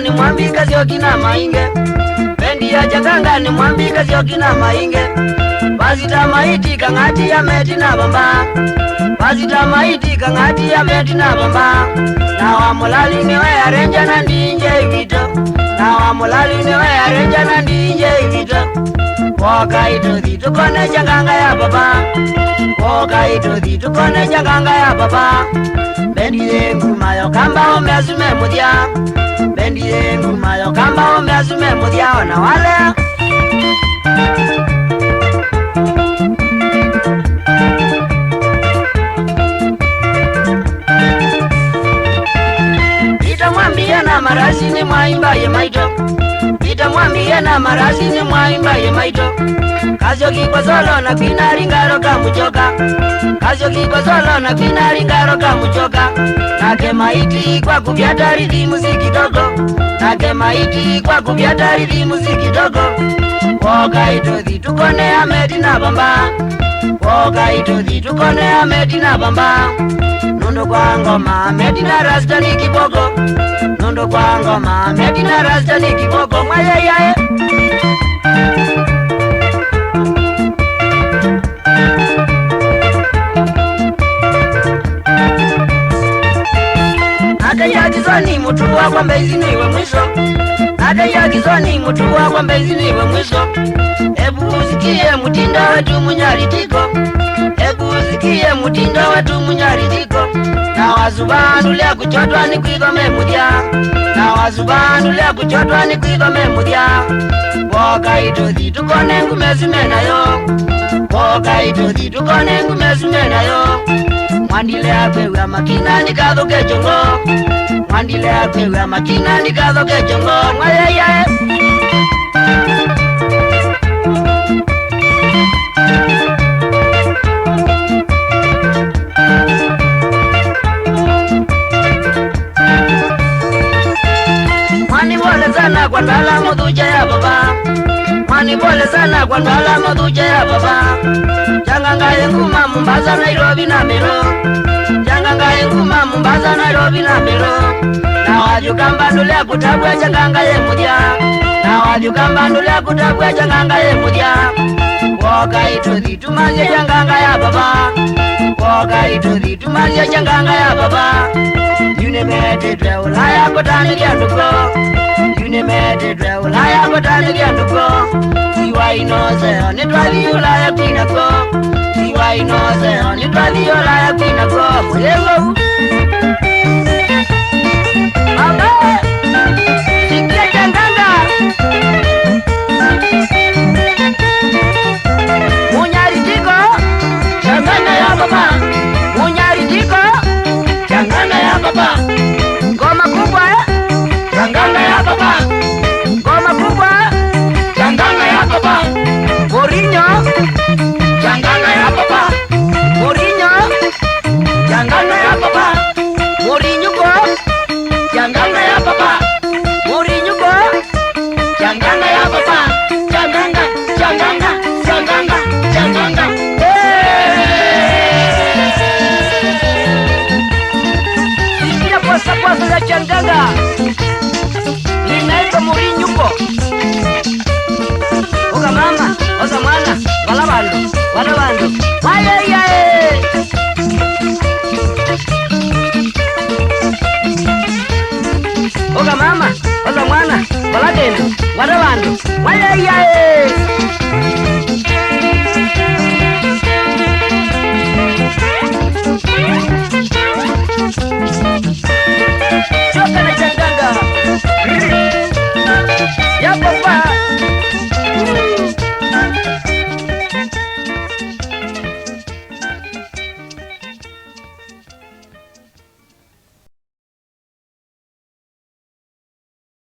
Chakanga ni mwambika sio kina mainge. Bendi ya Chakanga ni mwambika sio kina mainge. Basita maiti kangati ya meti na bamba. Basita maiti kangati ya meti na bamba. Na wa mulali ni we arenja na ndinje vito. Na wa mulali ni we arenja na ndinje vito. Woka itothi tukone Chakanga ya baba. Woka itothi tukone Chakanga ya baba. Bendi yengu mayo kamba umeasume mudia. Bendi yengu mayo kamba umeasume mudia ona wale. Ita mwambie na marasi ni mwaimba ye maito. Ita mwambie na marasi ni mwaimba ye maito. Kasyo kiko solo na kinari ngaro kamuchoka. Kasyo kiko solo na kinari ngaro kamuchoka. Nake maiti kwa kuvyata ridi muziki dogo. Nake maiti kwa kuvyata ridi muziki dogo. Woka itothi tukone ameti na bamba. Woka itothi tukone ameti na bamba. Nondo kwa ngoma ameti na rasta ni kiboko. Nondo kwa ngoma ameti na rasta ni kiboko. Mwayayaye Atayagizoni mutu wa kwa mbezi niwe mwisho. Atayagizoni mutu wa kwa mbezi niwe mwisho. Ebu usikie mutindo wetu munyaritiko. Ebu usikie mutindo wetu munyaritiko. Na wazubanu lea kuchotwa ni kuigome mudia. Na wazubanu lea kuchotwa ni kuigome mudia. Woka itothi tukone ngumesume na yo. Woka itothi tukone ngumesume na yo. Mwandile akwewe makina nikathoke chongo. Mwandile akwewe makina nikathoke chongo. Mwayayaye Mwani bole sana kwa ndala mudhuja ya baba. Mwani bole sana kwa ndala mudhuja ya baba. Chakanga enguma Mombasa Nairobi na Meru. Chakanga enguma Mombasa Nairobi na Meru. Na wajukamba ndulea kutabwe Chakanga ye mudia. Na wajukamba ndulea kutabwe Chakanga ye mudia. Woka itothi tumazie Chakanga ya baba. Woka itothi tumazie Chakanga ya baba. Yunemetedwe Ulaya kutanikia nduko. Yunemetedwe Ulaya kutanikia nduko. Tiwa inoze onitwathi Ulaya kwinako. Tiwa inoze onitwathi Ulaya kwinako. Muyengo Mama Sikia Chakanga Munyaritiko Chakanga ya baba. Munyaritiko Chakanga ya baba. Ngoma kubwa Chakanga ya baba. Ngoma kubwa Chakanga ya baba. Morinho Chakanga ya baba. Morinho Chakanga ya baba. Morinho ko Chakanga ya baba. Morinho ko Chakanga ya baba. Chakanga Chakanga Chakanga Chakanga. Sikia posa posa za Chakanga. Ninaitwa Morinho ko. Oga mama, oga mwana, wala bandu. Wayayaye. Oga mama, oga mwana, wala bandu. Wayayaye.